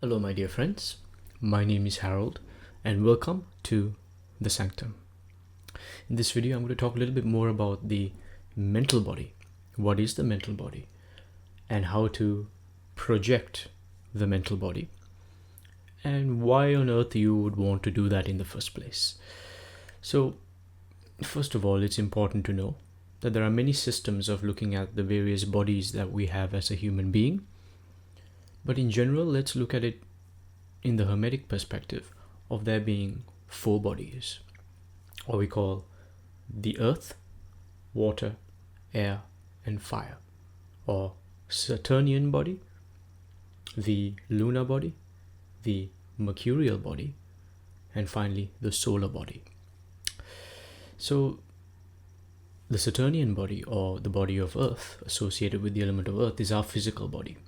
Hello, my dear friends. My name is Harold, and welcome to The Sanctum. In this video, I'm going to talk a little bit more about the mental body. What is the mental body? And how to project the mental body. And why on earth you would want to do that in the first place. So, first of all, it's important to know that there are many systems of looking at the various bodies that we have as a human being. But in general, let's look at it in the Hermetic perspective of there being four bodies, or we call the earth, water, air, and fire, or Saturnian body, the lunar body, the mercurial body, and finally the solar body. So the Saturnian body, or the body of earth associated with the element of earth, is our physical body.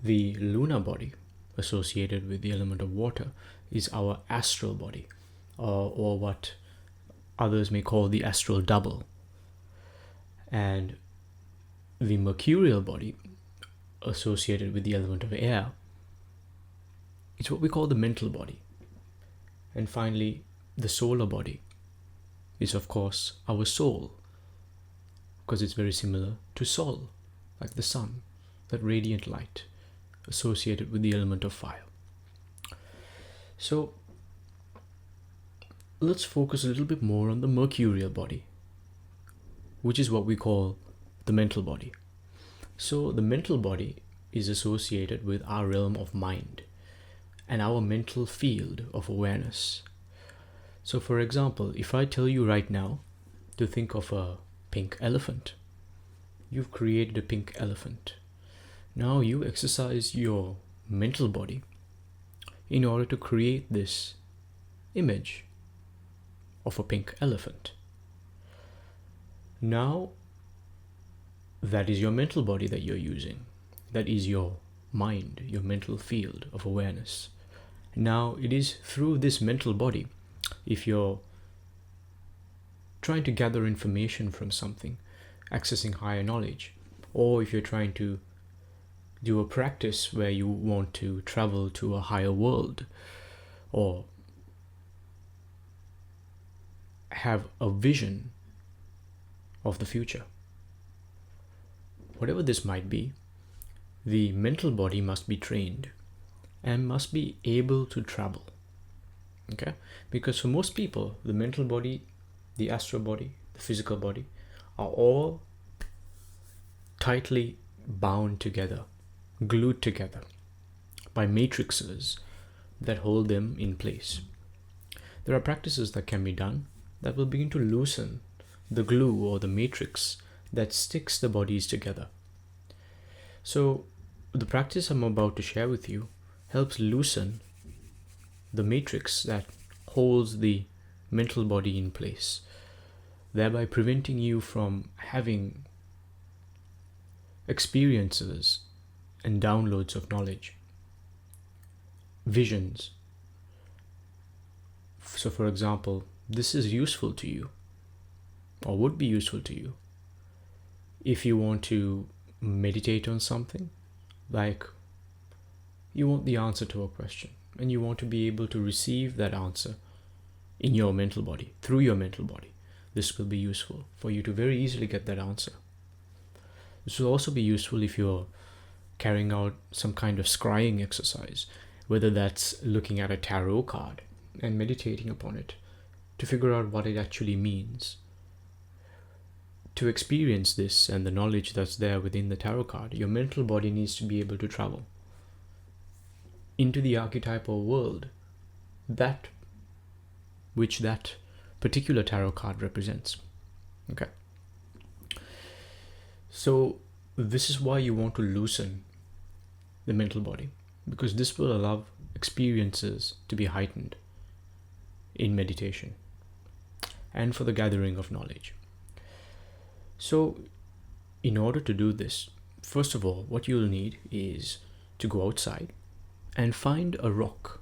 The lunar body associated with the element of water is our astral body, or what others may call the astral double. And the mercurial body associated with the element of air is what we call the mental body. And finally, the solar body is, of course, our soul, because it's very similar to Sol, like the sun, that radiant light associated with the element of fire. So let's focus a little bit more on the mercurial body, which is what we call the mental body. So the mental body is associated with our realm of mind and our mental field of awareness. So for example, if I tell you right now to think of a pink elephant, you've created a pink elephant. Now you exercise your mental body in order to create this image of a pink elephant. Now that is your mental body that you're using. That is your mind, your mental field of awareness. Now it is through this mental body, if you're trying to gather information from something, accessing higher knowledge, or if you're trying to do a practice where you want to travel to a higher world, or have a vision of the future. Whatever this might be, the mental body must be trained and must be able to travel. Okay? Because for most people, the mental body, the astral body, the physical body are all tightly bound together, glued together by matrices that hold them in place. There are practices that can be done that will begin to loosen the glue or the matrix that sticks the bodies together. So the practice I'm about to share with you helps loosen the matrix that holds the mental body in place, thereby preventing you from having experiences and downloads of knowledge, visions. So for example, this is useful to you, or would be useful to you, if you want to meditate on something, like you want the answer to a question, and you want to be able to receive that answer in your mental body, through your mental body. This will be useful for you to very easily get that answer. This will also be useful if you're carrying out some kind of scrying exercise, whether that's looking at a tarot card and meditating upon it to figure out what it actually means. To experience this and the knowledge that's there within the tarot card, your mental body needs to be able to travel into the archetypal world, that which that particular tarot card represents. Okay. So this is why you want to loosen the mental body, because this will allow experiences to be heightened in meditation and for the gathering of knowledge. So in order to do this, first of all, what you'll need is to go outside and find a rock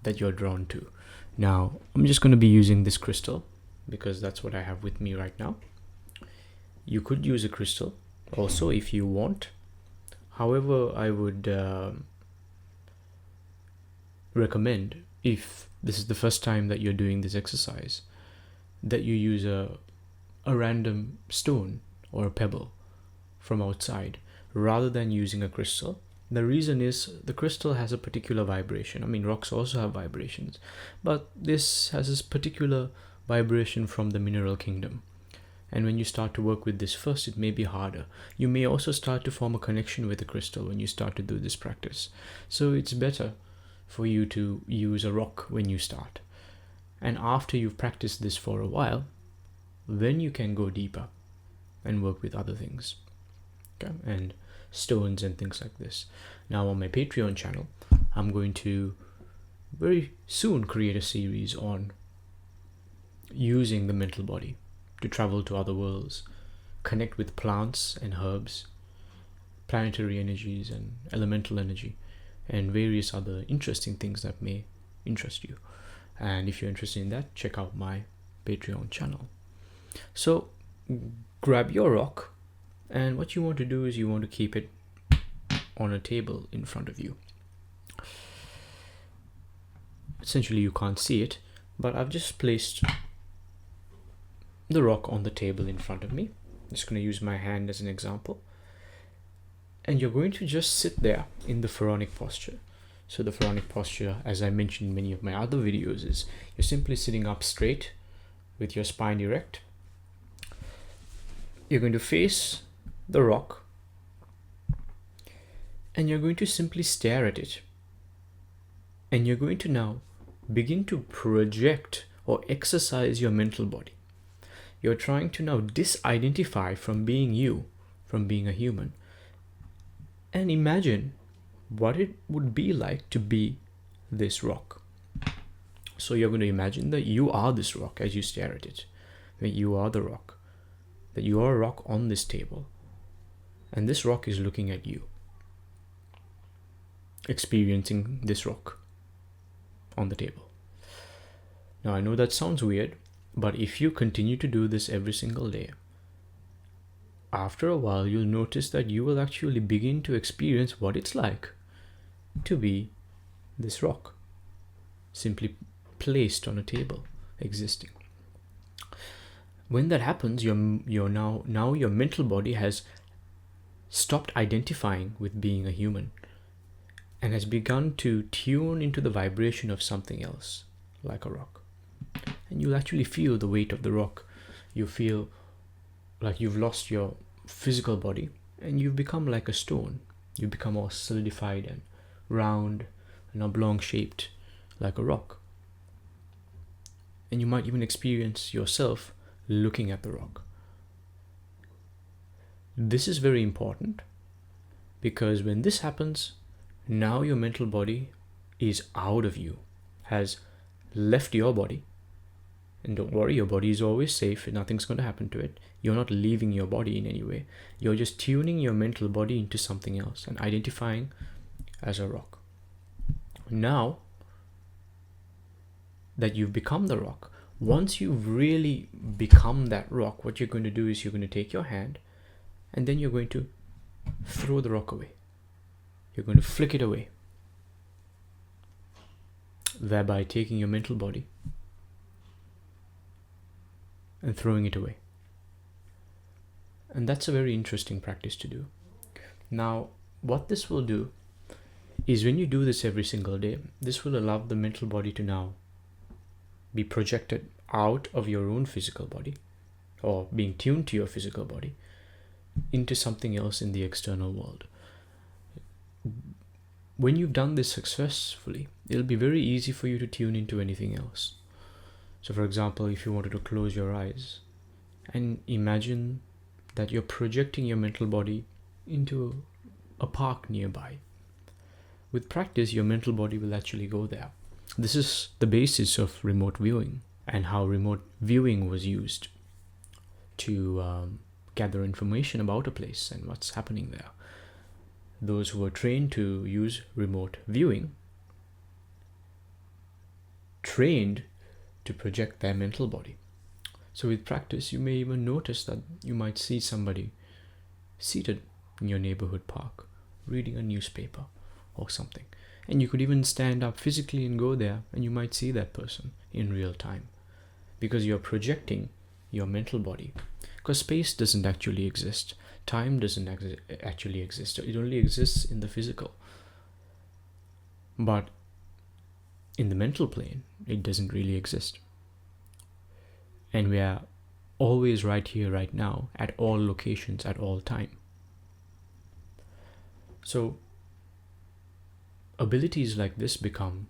that you're drawn to. Now, I'm just going to be using this crystal because that's what I have with me right now. You could use a crystal also if you want. However, I would recommend, if this is the first time that you're doing this exercise, that you use a random stone or a pebble from outside rather than using a crystal. The reason is the crystal has a particular vibration. I mean, rocks also have vibrations, but this has this particular vibration from the mineral kingdom. And when you start to work with this first, it may be harder. You may also start to form a connection with the crystal when you start to do this practice. So it's better for you to use a rock when you start. And after you've practiced this for a while, then you can go deeper and work with other things. Okay? And stones and things like this. Now on my Patreon channel, I'm going to very soon create a series on using the mental body to travel to other worlds, connect with plants and herbs, planetary energies and elemental energy, and various other interesting things that may interest you. And if you're interested in that, check out my Patreon channel. So grab your rock, and what you want to do is you want to keep it on a table in front of you. Essentially, you can't see it, but I've just placed the rock on the table in front of me. I'm just going to use my hand as an example. And you're going to just sit there in the pharaonic posture. So the pharaonic posture, as I mentioned in many of my other videos, is you're simply sitting up straight with your spine erect. You're going to face the rock, and you're going to simply stare at it. And you're going to now begin to project or exercise your mental body. You're trying to now disidentify from being you, from being a human, and imagine what it would be like to be this rock. So you're going to imagine that you are this rock as you stare at it, that you are the rock, that you are a rock on this table, and this rock is looking at you, experiencing this rock on the table. Now I know that sounds weird, but if you continue to do this every single day, after a while you'll notice that you will actually begin to experience what it's like to be this rock, simply placed on a table, existing. When that happens, your mental body has stopped identifying with being a human and has begun to tune into the vibration of something else, like a rock. And you'll actually feel the weight of the rock. You feel like you've lost your physical body and you've become like a stone. You become more solidified and round and oblong shaped, like a rock. And you might even experience yourself looking at the rock. This is very important because when this happens, now your mental body is out of you, has left your body. And don't worry, your body is always safe and nothing's going to happen to it. You're not leaving your body in any way. You're just tuning your mental body into something else and identifying as a rock. Now that you've become the rock, once you've really become that rock, what you're going to do is you're going to take your hand and then you're going to throw the rock away. You're going to flick it away, thereby taking your mental body and throwing it away. And that's a very interesting practice to do. Now, what this will do is when you do this every single day, this will allow the mental body to now be projected out of your own physical body, or being tuned to your physical body, into something else in the external world. When you've done this successfully, it'll be very easy for you to tune into anything else. So for example, if you wanted to close your eyes and imagine that you're projecting your mental body into a park nearby. With practice, your mental body will actually go there. This is the basis of remote viewing and how remote viewing was used to gather information about a place and what's happening there. Those who were trained to use remote viewing trained to project their mental body. So with practice, you may even notice that you might see somebody seated in your neighborhood park reading a newspaper or something. And you could even stand up physically and go there, and you might see that person in real time, because you're projecting your mental body. Because space doesn't actually exist, time doesn't actually exist, it only exists in the physical. But in the mental plane, it doesn't really exist. And we are always right here, right now, at all locations, at all time. So abilities like this become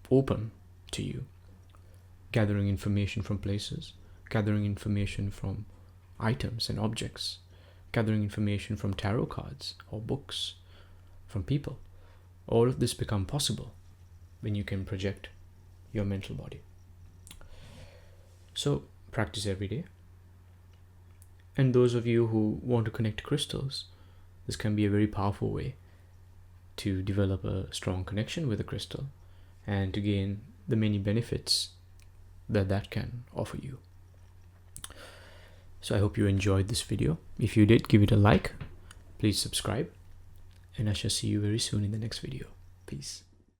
open to you, gathering information from places, gathering information from items and objects, gathering information from tarot cards or books, from people. All of this become possible when you can project your mental body. So practice every day. And those of you who want to connect to crystals, this can be a very powerful way to develop a strong connection with a crystal and to gain the many benefits that can offer you. So I hope you enjoyed this video. If you did, give it a like, please subscribe, and I shall see you very soon in the next video. Peace.